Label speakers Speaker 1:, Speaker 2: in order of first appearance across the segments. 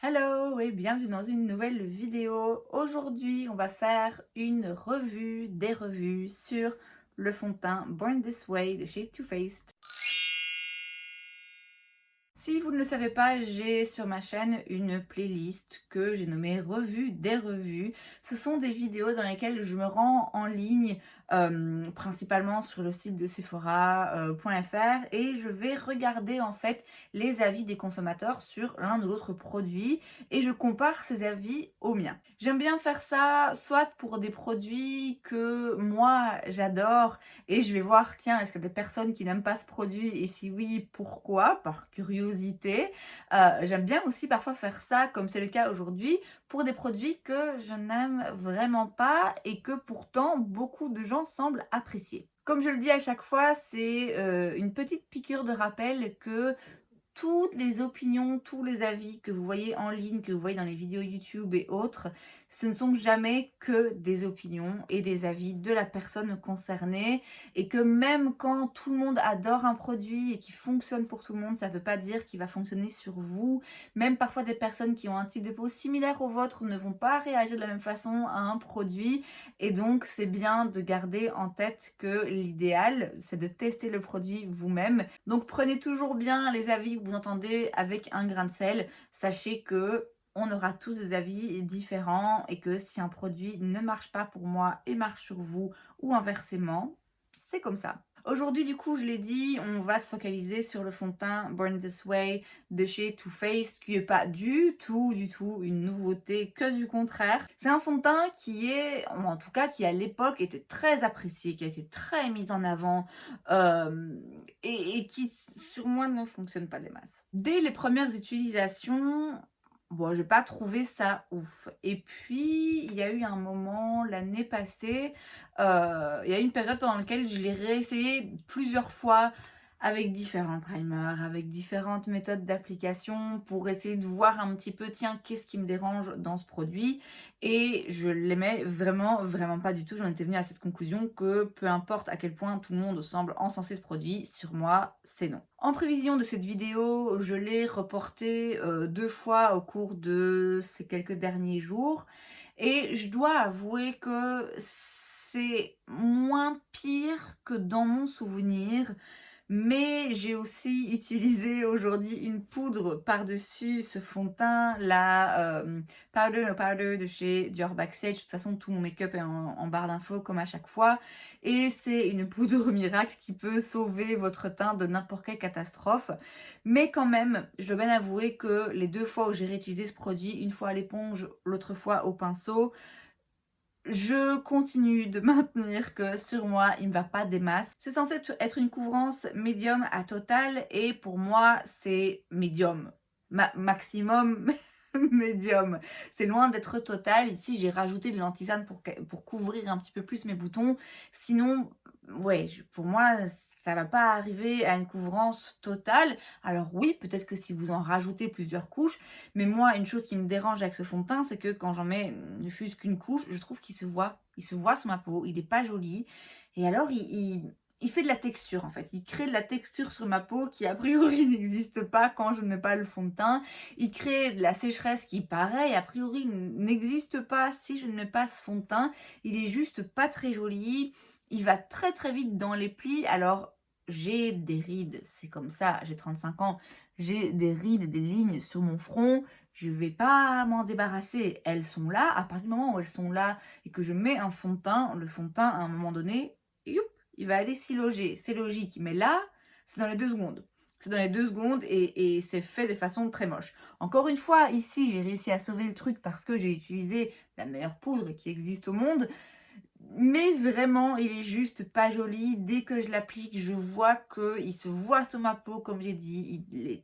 Speaker 1: Hello et bienvenue dans une nouvelle vidéo. Aujourd'hui, on va faire une revue des revues sur le fond de teint Born This Way de chez Too Faced. Si vous ne le savez pas, j'ai sur ma chaîne une playlist que j'ai nommée Revue des revues. Ce sont des vidéos dans lesquelles je me rends en ligne, principalement sur le site de Sephora.fr et je vais regarder en fait les avis des consommateurs sur l'un ou l'autre produit et je compare ces avis aux miens. J'aime bien faire ça soit pour des produits que moi j'adore et je vais voir, tiens, est-ce qu'il y a des personnes qui n'aiment pas ce produit et si oui, pourquoi? Par curiosité. J'aime bien aussi parfois faire ça, comme c'est le cas aujourd'hui, pour des produits que je n'aime vraiment pas et que pourtant beaucoup de gens semblent apprécier. Comme je le dis à chaque fois, c'est une petite piqûre de rappel que toutes les opinions, tous les avis que vous voyez en ligne, que vous voyez dans les vidéos YouTube et autres, ce ne sont jamais que des opinions et des avis de la personne concernée et que même quand tout le monde adore un produit et qui fonctionne pour tout le monde, ça ne veut pas dire qu'il va fonctionner sur vous. Même parfois des personnes qui ont un type de peau similaire au vôtre ne vont pas réagir de la même façon à un produit et donc c'est bien de garder en tête que l'idéal, c'est de tester le produit vous-même. Donc prenez toujours bien les avis que vous entendez avec un grain de sel. Sachez que on aura tous des avis différents et que si un produit ne marche pas pour moi et marche sur vous ou inversement, c'est comme ça. Aujourd'hui, du coup, je l'ai dit, on va se focaliser sur le fond de teint Born This Way de chez Too Faced, qui n'est pas du tout une nouveauté, que du contraire. C'est un fond de teint qui est, en tout cas, qui à l'époque était très apprécié, qui a été très mis en avant et qui, sur moi, ne fonctionne pas des masses. Dès les premières utilisations, bon, j'ai pas trouvé ça ouf. Et puis, il y a eu un moment l'année passée, il y a eu une période pendant laquelle je l'ai réessayé plusieurs fois avec différents primers, avec différentes méthodes d'application pour essayer de voir un petit peu, tiens, qu'est-ce qui me dérange dans ce produit. Et je l'aimais vraiment pas du tout. J'en étais venue à cette conclusion que peu importe à quel point tout le monde semble encenser ce produit, sur moi, c'est non. En prévision de cette vidéo, je l'ai reporté 2 fois au cours de ces quelques derniers jours et je dois avouer que c'est moins pire que dans mon souvenir. Mais j'ai aussi utilisé aujourd'hui une poudre par-dessus ce fond de teint, la Powder No Powder de chez Dior Backstage. De toute façon, tout mon make-up est en barre d'infos comme à chaque fois. Et c'est une poudre miracle qui peut sauver votre teint de n'importe quelle catastrophe. Mais quand même, je dois bien avouer que les 2 fois où j'ai réutilisé ce produit, une fois à l'éponge, l'autre fois au pinceau, je continue de maintenir que sur moi, il ne va pas des masses. C'est censé être une couvrance médium à total et pour moi, c'est médium. Maximum médium. C'est loin d'être total. Ici, j'ai rajouté de l'antisane pour couvrir un petit peu plus mes boutons. Sinon, ouais, pour moi, ça va pas arriver à une couvrance totale. Alors oui, peut-être que si vous en rajoutez plusieurs couches, mais moi, une chose qui me dérange avec ce fond de teint, c'est que quand j'en mets ne fût-ce qu'une couche, je trouve qu'il se voit. Il se voit sur ma peau, il n'est pas joli. Et alors, il fait de la texture en fait. Il crée de la texture sur ma peau qui a priori n'existe pas quand je ne mets pas le fond de teint. Il crée de la sécheresse qui, pareil, a priori n'existe pas si je ne mets pas ce fond de teint. Il est juste pas très joli. Il va très vite dans les plis. Alors, j'ai des rides, c'est comme ça, j'ai 35 ans. J'ai des rides, des lignes sur mon front. Je vais pas m'en débarrasser. Elles sont là. À partir du moment où elles sont là et que je mets un fond de teint, le fond de teint, à un moment donné, youp, il va aller s'y loger. C'est logique. Mais là, c'est dans les 2 secondes. C'est dans les 2 secondes et c'est fait de façon très moche. Encore une fois, ici, j'ai réussi à sauver le truc parce que j'ai utilisé la meilleure poudre qui existe au monde. Mais vraiment, il est juste pas joli. Dès que je l'applique, je vois qu'il se voit sur ma peau, comme j'ai dit. Il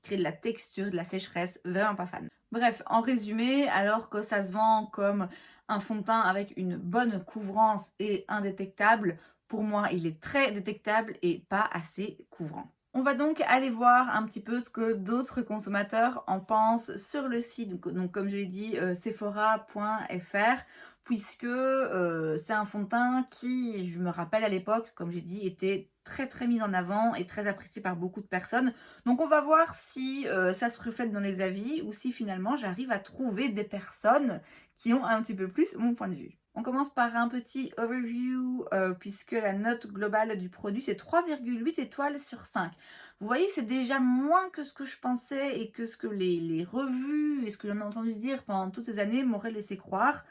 Speaker 1: crée de la texture, de la sécheresse. Vraiment pas fan. Bref, en résumé, alors que ça se vend comme un fond de teint avec une bonne couvrance et indétectable, pour moi, il est très détectable et pas assez couvrant. On va donc aller voir un petit peu ce que d'autres consommateurs en pensent sur le site. Donc comme je l'ai dit, sephora.fr, puisque c'est un fond de teint qui, je me rappelle à l'époque, comme j'ai dit, était très très mis en avant et très apprécié par beaucoup de personnes. Donc on va voir si ça se reflète dans les avis ou si finalement j'arrive à trouver des personnes qui ont un petit peu plus mon point de vue. On commence par un petit overview puisque la note globale du produit c'est 3,8 étoiles sur 5. Vous voyez, c'est déjà moins que ce que je pensais et que ce que les revues et ce que j'en ai entendu dire pendant toutes ces années m'auraient laissé croire.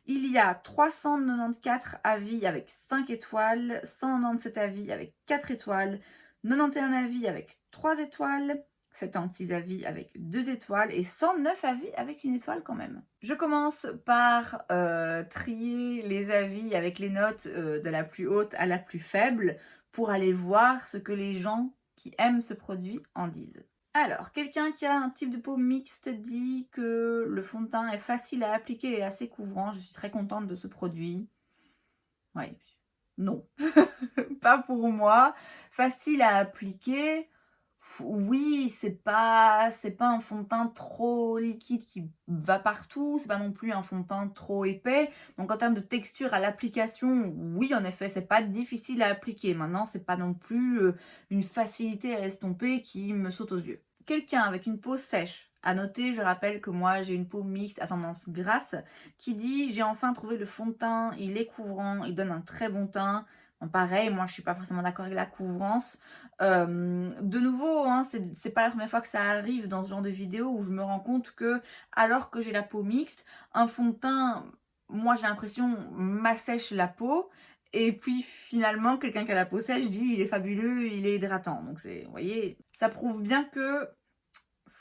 Speaker 1: Il y a 394 avis avec 5 étoiles, 197 avis avec 4 étoiles, 91 avis avec 3 étoiles, 76 avis avec 2 étoiles et 109 avis avec une étoile quand même. Je commence par trier les avis avec les notes de la plus haute à la plus faible pour aller voir ce que les gens qui aiment ce produit en disent. Alors, quelqu'un qui a un type de peau mixte dit que le fond de teint est facile à appliquer et assez couvrant. Je suis très contente de ce produit. Oui, non, pas pour moi. Facile à appliquer. Oui, c'est pas un fond de teint trop liquide qui va partout, c'est pas non plus un fond de teint trop épais. Donc en termes de texture à l'application, oui, en effet, c'est pas difficile à appliquer. Maintenant, c'est pas non plus une facilité à estomper qui me saute aux yeux. Quelqu'un avec une peau sèche, à noter, je rappelle que moi j'ai une peau mixte à tendance grasse, qui dit j'ai enfin trouvé le fond de teint, il est couvrant, il donne un très bon teint. Bon, pareil, moi je suis pas forcément d'accord avec la couvrance. De nouveau, hein, c'est pas la première fois que ça arrive dans ce genre de vidéo où je me rends compte que, alors que j'ai la peau mixte, un fond de teint, moi j'ai l'impression, m'assèche la peau. Et puis finalement, quelqu'un qui a la peau sèche dit il est fabuleux, il est hydratant. Donc vous voyez, ça prouve bien que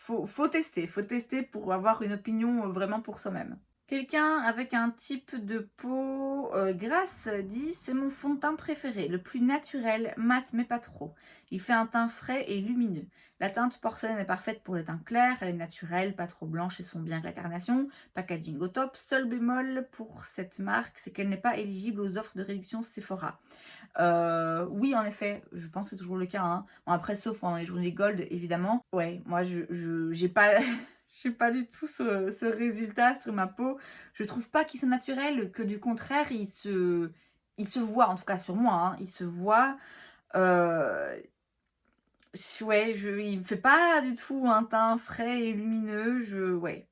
Speaker 1: faut tester pour avoir une opinion vraiment pour soi-même. Quelqu'un avec un type de peau grasse dit c'est mon fond de teint préféré, le plus naturel, mat mais pas trop. Il fait un teint frais et lumineux. La teinte porcelaine est parfaite pour les teints clairs, elle est naturelle, pas trop blanche et se fond bien avec la carnation. Packaging au top. Seul bémol pour cette marque, c'est qu'elle n'est pas éligible aux offres de réduction Sephora. Oui, en effet, je pense que c'est toujours le cas. Hein. Bon, après, sauf pendant les journées gold, évidemment. Ouais, moi, j'ai pas, j'ai pas du tout ce résultat sur ma peau. Je trouve pas qu'ils sont naturels, que du contraire, il se voit, en tout cas sur moi, hein, il se voit. Ouais, il me fait pas du tout un teint frais et lumineux. Ouais.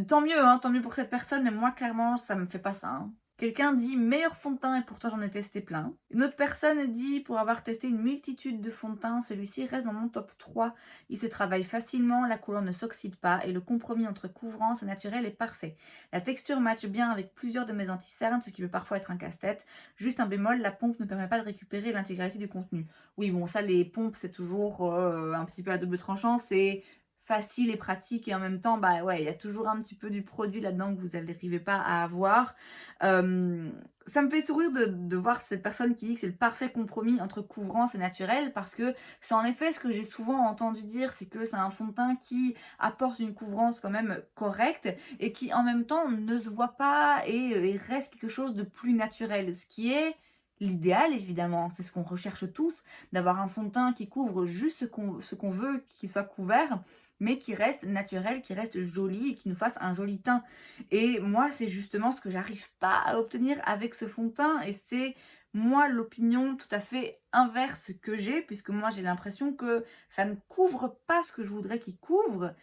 Speaker 1: Tant mieux, hein, tant mieux pour cette personne, mais moi, clairement, ça me fait pas ça. Hein. Quelqu'un dit meilleur fond de teint et pourtant j'en ai testé plein. Une autre personne dit pour avoir testé une multitude de fonds de teint, celui-ci reste dans mon top 3. Il se travaille facilement, la couleur ne s'oxyde pas et le compromis entre couvrance et naturel est parfait. La texture matche bien avec plusieurs de mes anti-cernes, ce qui peut parfois être un casse-tête. Juste un bémol, la pompe ne permet pas de récupérer l'intégralité du contenu. Oui, bon, ça, les pompes, c'est toujours un petit peu à double tranchant. C'est facile et pratique et en même temps, bah ouais, il y a toujours un petit peu du produit là-dedans que vous n'arrivez pas à avoir. Ça me fait sourire de voir cette personne qui dit que c'est le parfait compromis entre couvrance et naturel parce que c'est en effet ce que j'ai souvent entendu dire, c'est que c'est un fond de teint qui apporte une couvrance quand même correcte et qui en même temps ne se voit pas et reste quelque chose de plus naturel, ce qui est l'idéal évidemment, c'est ce qu'on recherche tous, d'avoir un fond de teint qui couvre juste ce qu'on veut qu'il soit couvert, mais qui reste naturel, qui reste joli et qui nous fasse un joli teint. Et moi, c'est justement ce que j'arrive pas à obtenir avec ce fond de teint et c'est moi l'opinion tout à fait inverse que j'ai, puisque moi j'ai l'impression que ça ne couvre pas ce que je voudrais qu'il couvre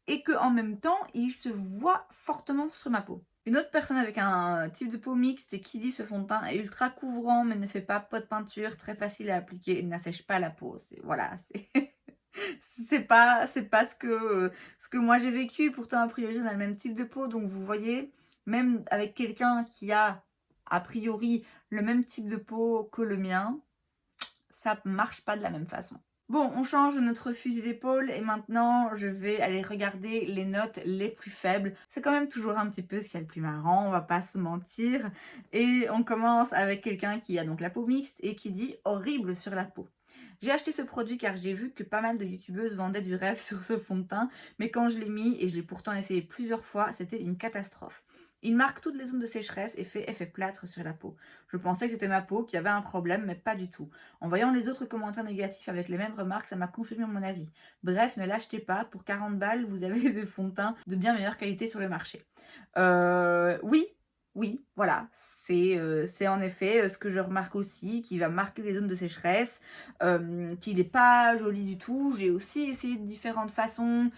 Speaker 1: et que en même temps, il se voit fortement sur ma peau. Une autre personne avec un type de peau mixte et qui dit ce fond de teint est ultra couvrant mais ne fait pas pot de peinture, très facile à appliquer et n'assèche pas la peau. C'est pas ce que moi j'ai vécu. Pourtant, a priori, on a le même type de peau. Donc, vous voyez, même avec quelqu'un qui a priori, le même type de peau que le mien, ça marche pas de la même façon. Bon, on change notre fusil d'épaule et maintenant je vais aller regarder les notes les plus faibles. C'est quand même toujours un petit peu ce qu'il y a le plus marrant, on va pas se mentir. Et on commence avec quelqu'un qui a donc la peau mixte et qui dit horrible sur la peau. J'ai acheté ce produit car j'ai vu que pas mal de youtubeuses vendaient du rêve sur ce fond de teint, mais quand je l'ai mis, et je l'ai pourtant essayé plusieurs fois, c'était une catastrophe. Il marque toutes les zones de sécheresse et fait effet plâtre sur la peau. Je pensais que c'était ma peau qui avait un problème, mais pas du tout. En voyant les autres commentaires négatifs avec les mêmes remarques, ça m'a confirmé mon avis. Bref, ne l'achetez pas, pour 40 balles, vous avez des fonds de teint de bien meilleure qualité sur le marché. Oui, oui, voilà. C'est en effet ce que je remarque aussi, qui va marquer les zones de sécheresse, qu'il n'est pas joli du tout. J'ai aussi essayé de différentes façons,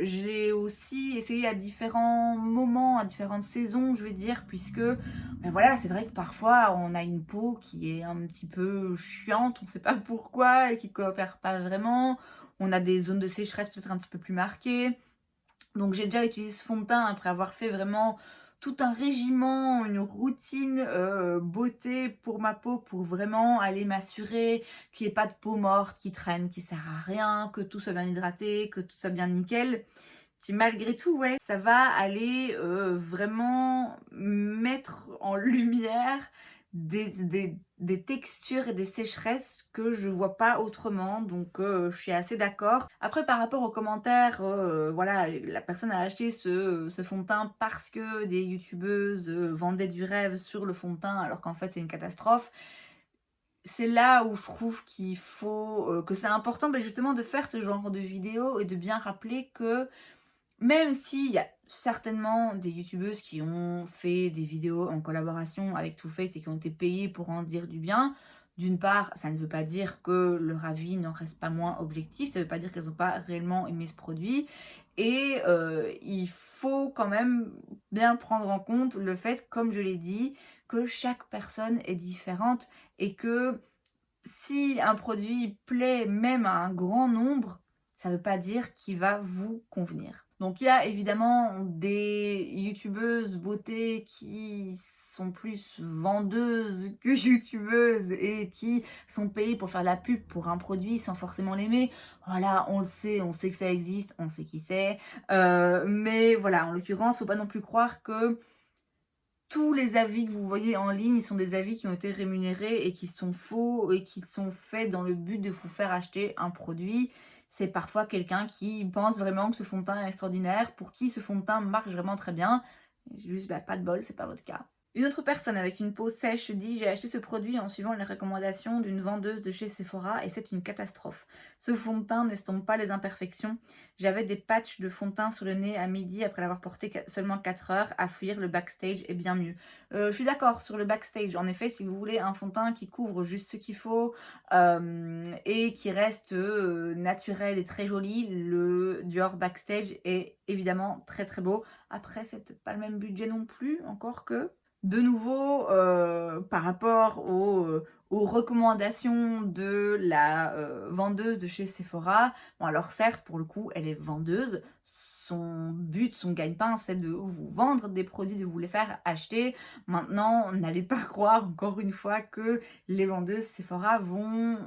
Speaker 1: j'ai aussi essayé à différents moments, à différentes saisons, je vais dire, puisque ben voilà, c'est vrai que parfois on a une peau qui est un petit peu chiante, on ne sait pas pourquoi, et qui ne coopère pas vraiment. On a des zones de sécheresse peut-être un petit peu plus marquées. Donc j'ai déjà utilisé ce fond de teint après avoir fait vraiment tout un régiment, une routine beauté pour ma peau, pour vraiment aller m'assurer qu'il n'y ait pas de peau morte qui traîne, qui sert à rien, que tout soit bien hydraté, que tout soit bien nickel. Puis malgré tout, ouais, ça va aller vraiment mettre en lumière des textures et des sécheresses que je vois pas autrement, donc je suis assez d'accord. Après, par rapport aux commentaires, voilà, la personne a acheté ce fond de teint parce que des youtubeuses vendaient du rêve sur le fond de teint alors qu'en fait c'est une catastrophe. C'est là où je trouve qu'il faut, que c'est important, ben, justement de faire ce genre de vidéo et de bien rappeler que même s'il y a certainement des youtubeuses qui ont fait des vidéos en collaboration avec Too Faced et qui ont été payées pour en dire du bien, d'une part, ça ne veut pas dire que leur avis n'en reste pas moins objectif, ça ne veut pas dire qu'elles n'ont pas réellement aimé ce produit. Et il faut quand même bien prendre en compte le fait, comme je l'ai dit, que chaque personne est différente et que si un produit plaît même à un grand nombre, ça ne veut pas dire qu'il va vous convenir. Donc il y a évidemment des youtubeuses beauté qui sont plus vendeuses que youtubeuses et qui sont payées pour faire de la pub pour un produit sans forcément l'aimer. Voilà, on le sait, on sait que ça existe, on sait qui c'est. Mais voilà, en l'occurrence, faut pas non plus croire que tous les avis que vous voyez en ligne sont des avis qui ont été rémunérés et qui sont faux et qui sont faits dans le but de vous faire acheter un produit. C'est parfois quelqu'un qui pense vraiment que ce fond de teint est extraordinaire, pour qui ce fond de teint marche vraiment très bien. Juste, bah, pas de bol, c'est pas votre cas. Une autre personne avec une peau sèche dit: j'ai acheté ce produit en suivant les recommandations d'une vendeuse de chez Sephora et c'est une catastrophe. Ce fond de teint n'estompe pas les imperfections. J'avais des patchs de fond de teint sur le nez à midi après l'avoir porté seulement 4 heures. À fuir, le backstage est bien mieux. Je suis d'accord sur le backstage. En effet, si vous voulez un fond de teint qui couvre juste ce qu'il faut et qui reste naturel et très joli, le Dior Backstage est évidemment très très beau. Après, c'est peut-être pas le même budget non plus, encore que. De nouveau, par rapport aux recommandations de la vendeuse de chez Sephora, bon alors certes, pour le coup, elle est vendeuse. Son but, son gagne-pain, c'est de vous vendre des produits, de vous les faire acheter. Maintenant, n'allez pas croire, encore une fois, que les vendeuses Sephora vont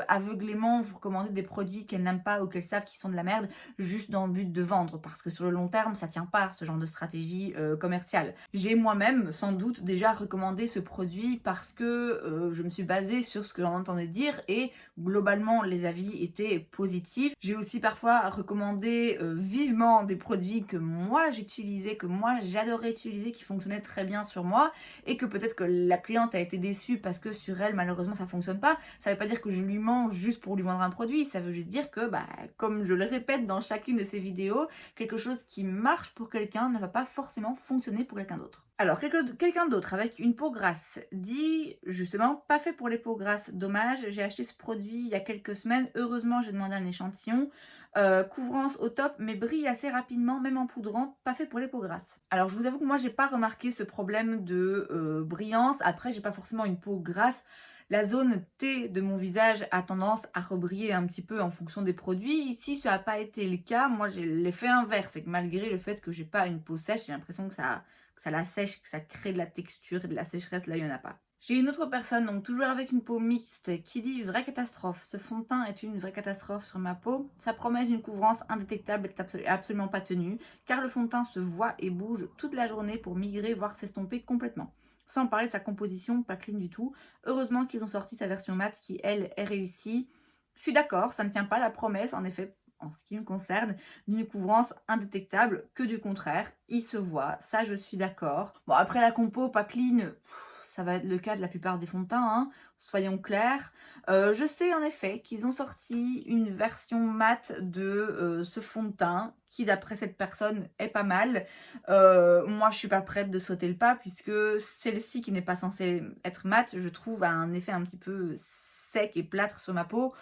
Speaker 1: aveuglément vous recommander des produits qu'elles n'aiment pas ou qu'elles savent qui sont de la merde, juste dans le but de vendre. Parce que sur le long terme, ça tient pas, ce genre de stratégie commerciale. J'ai moi-même, sans doute, déjà recommandé ce produit parce que je me suis basée sur ce que j'en entendais dire et globalement, les avis étaient positifs. J'ai aussi parfois recommandé vivement des produits que moi j'utilisais, que moi j'adorais utiliser, qui fonctionnaient très bien sur moi et que peut-être que la cliente a été déçue parce que sur elle malheureusement ça fonctionne pas. Ça veut pas dire que je lui mens juste pour lui vendre un produit, ça veut juste dire que, bah, comme je le répète dans chacune de ces vidéos, quelque chose qui marche pour quelqu'un ne va pas forcément fonctionner pour quelqu'un d'autre. Alors, quelqu'un d'autre avec une peau grasse dit justement: pas fait pour les peaux grasses, dommage, j'ai acheté ce produit il y a quelques semaines, heureusement j'ai demandé un échantillon, couvrance au top mais brille assez rapidement même en poudrant, pas fait pour les peaux grasses. Alors je vous avoue que moi j'ai pas remarqué ce problème de brillance. Après j'ai pas forcément une peau grasse. La zone T de mon visage a tendance à rebriller un petit peu en fonction des produits. Ici, ça n'a pas été le cas. Moi, j'ai l'effet inverse. C'est que malgré le fait que j'ai pas une peau sèche, j'ai l'impression que ça la sèche, que ça crée de la texture et de la sécheresse. Là, il n'y en a pas. J'ai une autre personne, donc toujours avec une peau mixte, qui dit: vraie catastrophe. Ce fond de teint est une vraie catastrophe sur ma peau. Sa promesse d'une couvrance indétectable est absolument pas tenue, car le fond de teint se voit et bouge toute la journée pour migrer, voire s'estomper complètement. Sans parler de sa composition, pas clean du tout. Heureusement qu'ils ont sorti sa version mat qui, elle, est réussie. Je suis d'accord, ça ne tient pas la promesse, en effet. en ce qui me concerne, d'une couvrance indétectable que du contraire. Il se voit, ça je suis d'accord. Bon, après la compo pas clean, ça va être le cas de la plupart des fonds de teint, hein, soyons clairs. Je sais en effet qu'ils ont sorti une version mat de ce fond de teint qui, d'après cette personne, est pas mal. Moi, je suis pas prête de sauter le pas puisque celle-ci, qui n'est pas censée être mat, je trouve a un effet un petit peu sec et plâtre sur ma peau.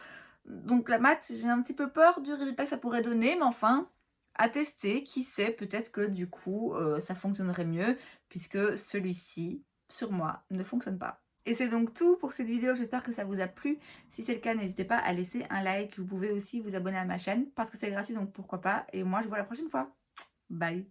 Speaker 1: Donc la mat, j'ai un petit peu peur du résultat que ça pourrait donner, mais enfin, à tester, qui sait, peut-être que du coup, ça fonctionnerait mieux puisque celui-ci, sur moi, ne fonctionne pas. Et c'est donc tout pour cette vidéo, j'espère que ça vous a plu. Si c'est le cas, n'hésitez pas à laisser un like. Vous pouvez aussi vous abonner à ma chaîne parce que c'est gratuit, donc pourquoi pas. Et moi, je vous vois la prochaine fois. Bye!